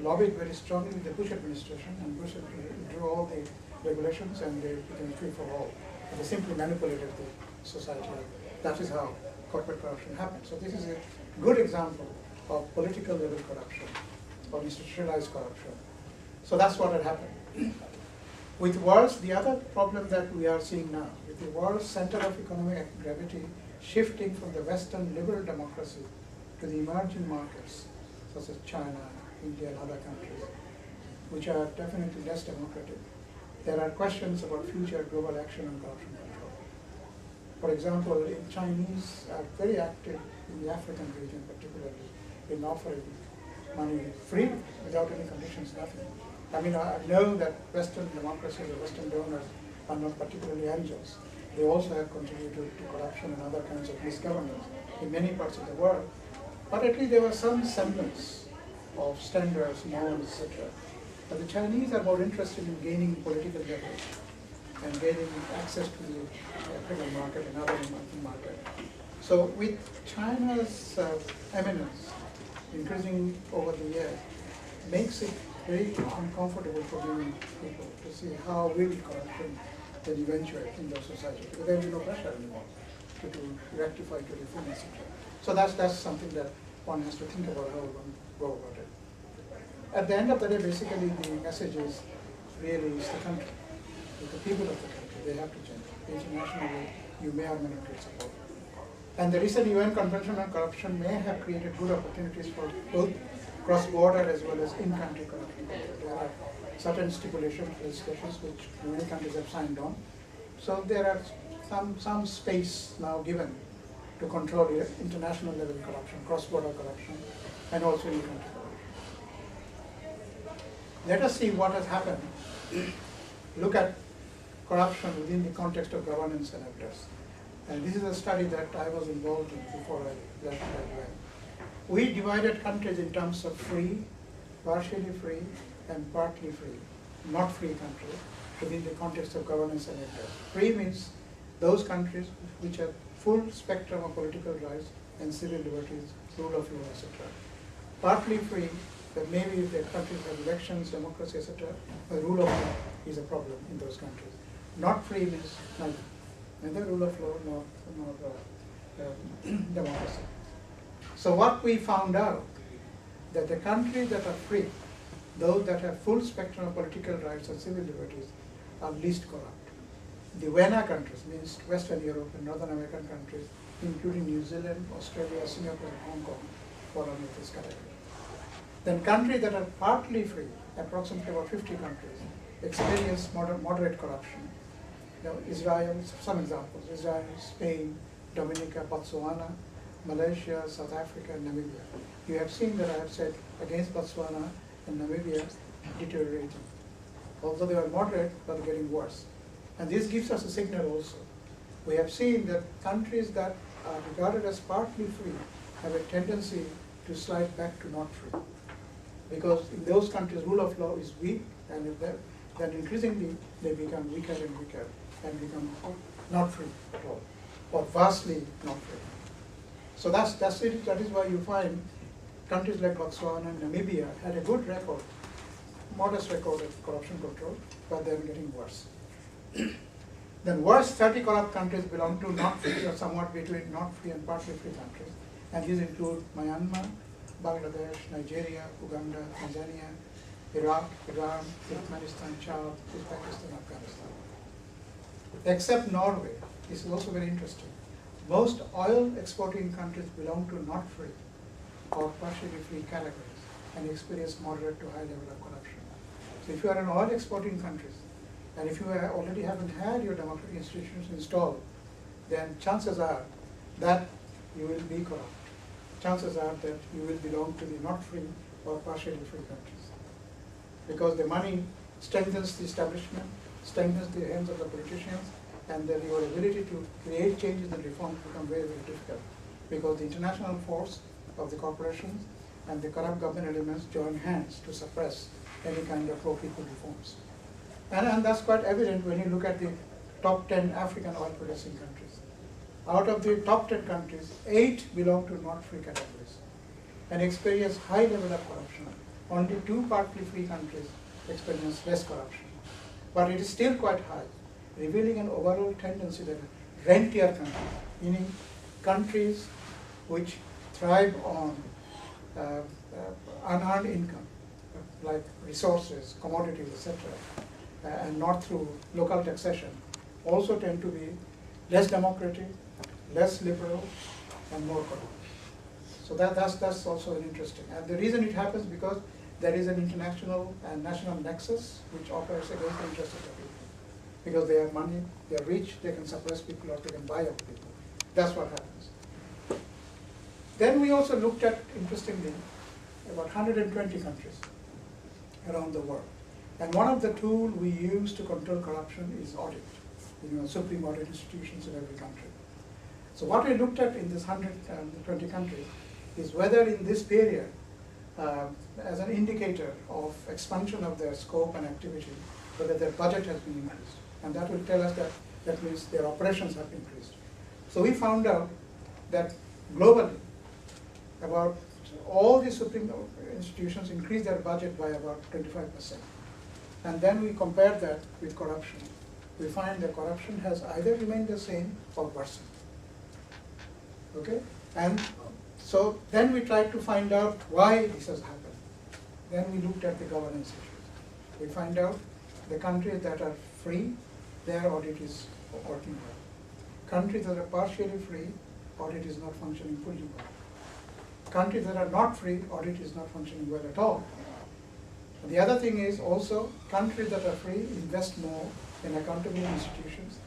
lobbied very strongly with the Bush administration, and Bush drew all the regulations and they became free for all. And they simply manipulated the society. That is how corporate corruption happens. So this is a good example of political level corruption or institutionalized corruption. So that's what had happened. With world's, the other problem that we are seeing now, with the world's center of economic gravity shifting from the Western liberal democracy to the emerging markets, such as China, India, and other countries, which are definitely less democratic, there are questions about future global action on corruption control. For example, the Chinese are very active in the African region, particularly in offering money free, without any conditions, nothing. I mean, I know that Western democracies or Western donors are not particularly angels. They also have contributed to corruption and other kinds of misgovernance in many parts of the world. But at least there was some semblance of standards, norms, etc. But the Chinese are more interested in gaining political leverage and gaining access to the African market and other emerging market. So with China's eminence increasing over the years, makes it very uncomfortable for many people to see how will corruption then eventuate in their society, because there will be no pressure anymore to rectify, to reform, etc. So that's something that one has to think about how one go about it. At the end of the day, basically the message is really is the country, the people of the country. They have to change. Internationally, you may or may not get support. And the recent UN Convention on Corruption may have created good opportunities for both cross-border as well as in-country corruption. There are certain stipulations, legislations which many countries have signed on. So there are some space now given to control international level corruption, cross-border corruption, and also in-country corruption. Let us see what has happened. Look at corruption within the context of governance and affairs. And this is a study that I was involved in before I left UN. We divided countries in terms of free, partially free, and partly free, not free countries, within the context of governance and affairs. Free means those countries which have full spectrum of political rights and civil liberties, rule of law, etc. Partly free, that maybe if the countries have elections, democracy, etc., the rule of law is a problem in those countries. Not free means neither rule of law nor democracy. So what we found out, that the countries that are free, those that have full spectrum of political rights and civil liberties, are least corrupt. The WENA countries, means Western Europe and Northern American countries, including New Zealand, Australia, Singapore, and Hong Kong, fall under this category. Then countries that are partly free, approximately about 50 countries, experience moderate corruption. Israel, some examples, Israel, Spain, Dominica, Botswana, Malaysia, South Africa, and Namibia. You have seen that I have said against Botswana and Namibia deteriorating. Although they are moderate, but getting worse. And this gives us a signal also. We have seen that countries that are regarded as partly free have a tendency to slide back to not free. Because in those countries, rule of law is weak, and then increasingly they become weaker and weaker and become not free at all, or vastly not free. So that's it. That is why you find countries like Botswana and Namibia had a good record, modest record of corruption control, but they're getting worse. Then worst 30 corrupt countries belong to not free or somewhat between not free and partly free countries. And these include Myanmar, Bangladesh, Nigeria, Uganda, Tanzania, Iraq, Iran, Turkmenistan, Chad, Uzbekistan, Afghanistan. Except Norway, this is also very interesting. Most oil exporting countries belong to not free or partially free categories and experience moderate to high level of corruption. So if you are an oil exporting countries, and if you already haven't had your democratic institutions installed, then chances are that you will be corrupt. Chances are that you will belong to the not free or partially free countries. Because the money strengthens the establishment, strengthens the hands of the politicians, and then your ability to create changes and reforms become very, very difficult. Because the international force of the corporations and the corrupt government elements join hands to suppress any kind of pro-people reforms. And that's quite evident when you look at the top 10 African oil producing countries. Out of the top 10 countries, 8 belong to not free categories and experience high level of corruption only 2 partly free countries experience less corruption. But it is still quite high, revealing an overall tendency that rentier countries, meaning countries which thrive on unearned income, like resources, commodities, etc., and not through local taxation, also tend to be less democratic, less liberal, and more corrupt. So that's also an interesting. And the reason it happens because there is an international and national nexus which operates against the interests of the people. Because they have money, they are rich, they can suppress people or they can buy up people. That's what happens. Then we also looked at, interestingly, about 120 countries around the world. And one of the tools we use to control corruption is audit. Supreme audit institutions in every country. So what we looked at in this 120 countries is whether in this period, as an indicator of expansion of their scope and activity, whether their budget has been increased. And that will tell us that means their operations have increased. So we found out that globally, about all the supreme institutions increased their budget by about 25%. And then we compared that with corruption. We find that corruption has either remained the same or worsened. Okay? And so then we tried to find out why this has happened. Then we looked at the governance issues. We find out the countries that are free, their audit is working well. Countries that are partially free, audit is not functioning fully well. Countries that are not free, audit is not functioning well at all. And the other thing is also, countries that are free invest more in accountability institutions.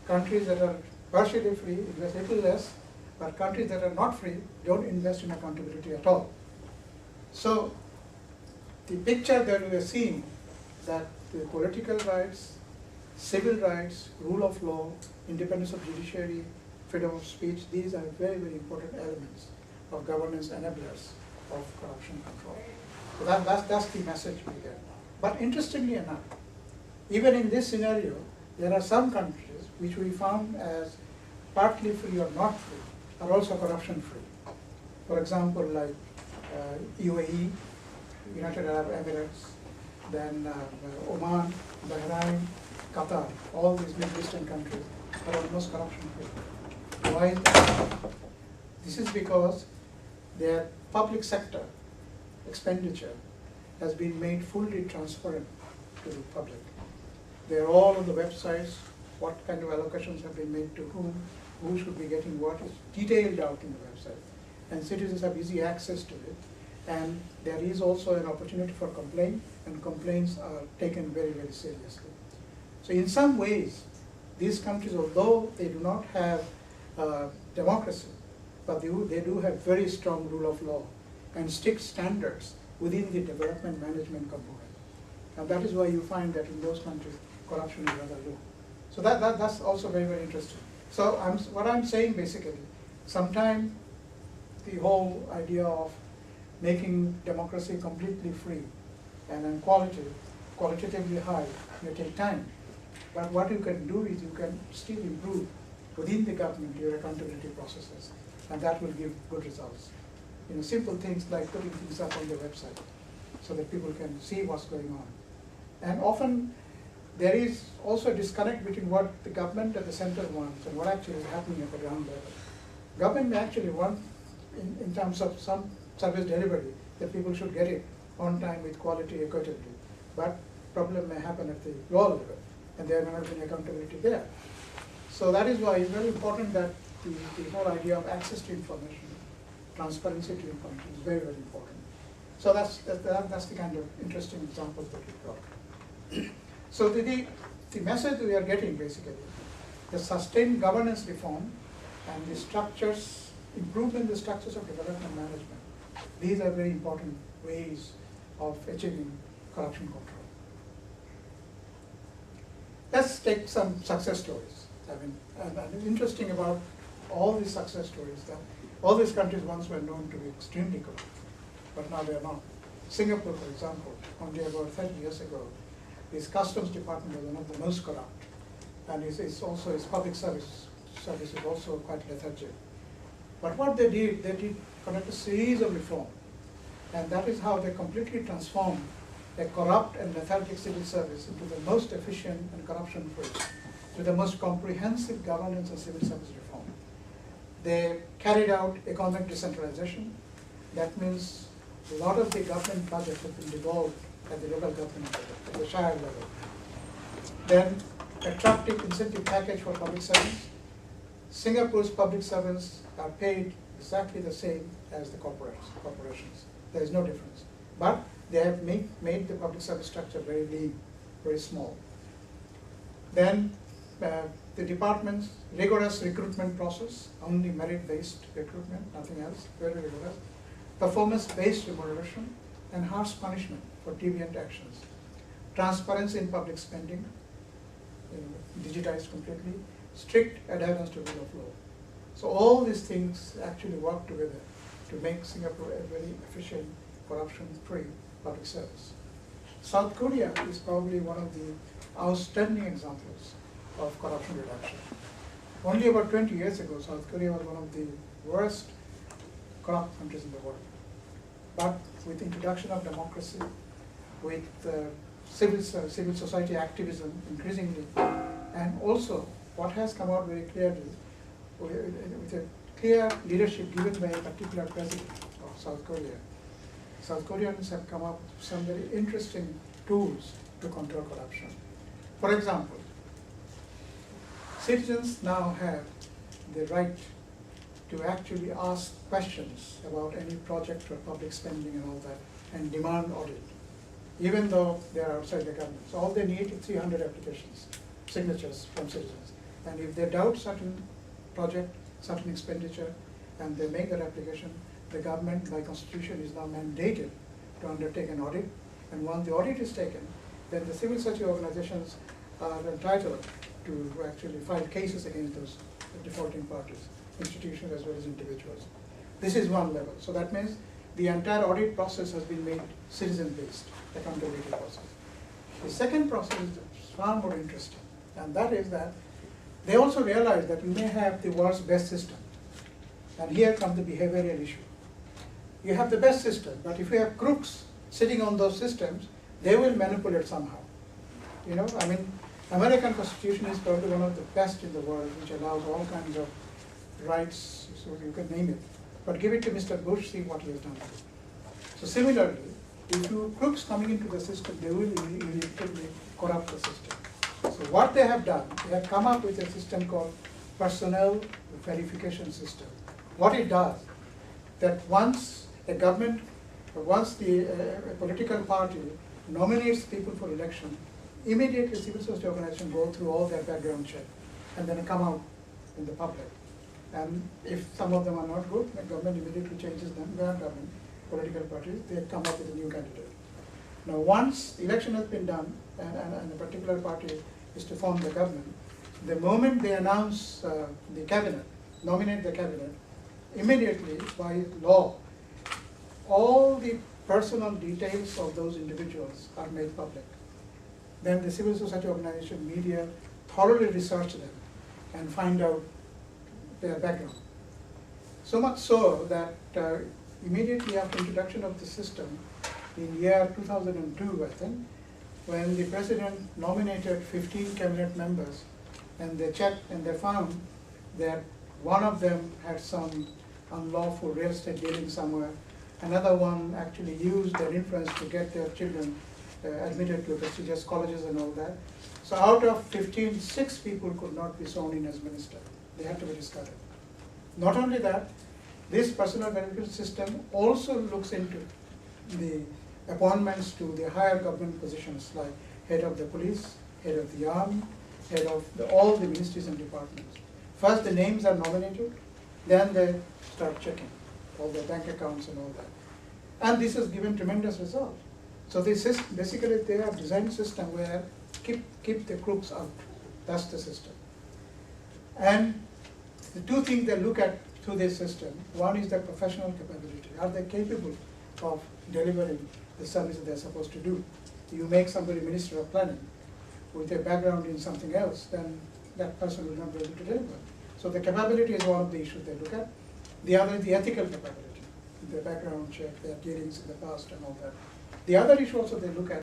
Countries that are partially free invest a little less, but countries that are not free don't invest in accountability at all. So the picture that we are seeing, that the political rights, civil rights, rule of law, independence of judiciary, freedom of speech, these are very, very important elements of governance enablers of corruption control. So that's the message we get. But interestingly enough, even in this scenario, there are some countries which we found as partly free or not free are also corruption free. For example, like UAE, United Arab Emirates, then Oman, Bahrain, Qatar, all these Middle Eastern countries are almost corruption free. Why is that? This is because their public sector expenditure has been made fully transparent to the public. They're all on the websites, what kind of allocations have been made to who should be getting what is detailed out in the website. And citizens have easy access to it. And there is also an opportunity for complaint, and complaints are taken very, very seriously. So in some ways, these countries, although they do not have democracy, but they do have very strong rule of law and strict standards within the development management component. And that is why you find that in those countries, corruption is rather low. So that's also very, very interesting. So what I'm saying basically, sometimes the whole idea of making democracy completely free and then qualitatively high may take time. But what you can do is you can still improve within the government your accountability processes, and that will give good results. Simple things like putting things up on the website so that people can see what's going on. And often there is also a disconnect between what the government at the center wants and what actually is happening at the ground level. Government may actually want, in terms of some service delivery, that people should get it on time with quality equitably. But problem may happen at the lower level, and there may not be accountability there. So that is why it's very important that the whole idea of access to information, transparency to information is very, very important. So that's the kind of interesting examples that we got. So the message we are getting basically, the sustained governance reform and the structures, improvement in the structures of development management, these are very important ways of achieving corruption control. Let's take some success stories. And it's interesting about all these success stories that all these countries once were known to be extremely corrupt, but now they are not. Singapore, for example, only about 30 years ago, its customs department was one of the most corrupt, and its public service is also quite lethargic. But what they did conduct a series of reforms And that is how they completely transformed a corrupt and lethargic civil service into the most efficient and corruption-free, with the most comprehensive governance and civil service reform. They carried out economic decentralization. That means a lot of the government budget has been devolved at the local government level, at the shire level. Then attractive incentive package for public servants. Singapore's public servants are paid exactly the same as the corporations. There is no difference. But they have made the public service structure very lean, very small. Then the department's rigorous recruitment process, only merit-based recruitment, nothing else, very rigorous. Performance-based remuneration and harsh punishment for deviant actions. Transparency in public spending, digitized completely. Strict adherence to rule of law. So all these things actually work together to make Singapore a very efficient, corruption-free public service. South Korea is probably one of the outstanding examples of corruption reduction. Only about 20 years ago, South Korea was one of the worst corrupt countries in the world. But with the introduction of democracy, with civil society activism increasingly, and also what has come out very clearly, with a clear leadership given by a particular president of South Korea, South Koreans have come up with some very interesting tools to control corruption. For example, citizens now have the right to actually ask questions about any project or public spending and all that, and demand audit, even though they are outside the government. So all they need is 300 applications, signatures from citizens. And if they doubt certain project, certain expenditure, and they make that application, the government by constitution is now mandated to undertake an audit. And once the audit is taken, then the civil society organizations are entitled to actually file cases against those defaulting parties, institutions as well as individuals. This is one level. So that means the entire audit process has been made citizen-based, accountability process. The second process is far more interesting, and that is that they also realize that we may have the world's best system. And here comes the behavioral issue. You have the best system, but if you have crooks sitting on those systems, they will manipulate somehow. I mean, American Constitution is probably one of the best in the world, which allows all kinds of rights, so you can name it. But give it to Mr. Bush, see what he has done. So similarly, if you crooks coming into the system, they will inevitably corrupt the system. So what they have done, they have come up with a system called personnel verification system. What it does, that once a government, once a political party nominates people for election, immediately civil society organizations go through all their background check and then come out in the public. And if some of them are not good, the government immediately changes them, government, political parties, they come up with a new candidate. Now once election has been done and a particular party is to form the government, the moment they announce the cabinet, nominate the cabinet, immediately by law, all the personal details of those individuals are made public. Then the civil society organization, media, thoroughly research them and find out their background. So much so that immediately after introduction of the system, in year 2002, I think, when the president nominated 15 cabinet members, and they checked and they found that one of them had some unlawful real estate dealing somewhere, another one actually used their influence to get their children admitted to prestigious colleges and all that. So out of 15, 6 people could not be sworn in as minister. They had to be discarded. Not only that, this personal verification system also looks into the appointments to the higher government positions like head of the police, head of the army, head of all the ministries and departments. First the names are nominated, then they start checking all their bank accounts and all that. And this has given tremendous result. So this is basically they have designed a system where keep the crooks out. That's the system. And the two things they look at through this system, one is their professional capability. Are they capable of delivering the service that they're supposed to do? You make somebody Minister of Planning with a background in something else, then that person will not be able to deliver. So the capability is one of the issues they look at. The other is the ethical capability. the background check, their dealings in the past and all that. The other issue also they look at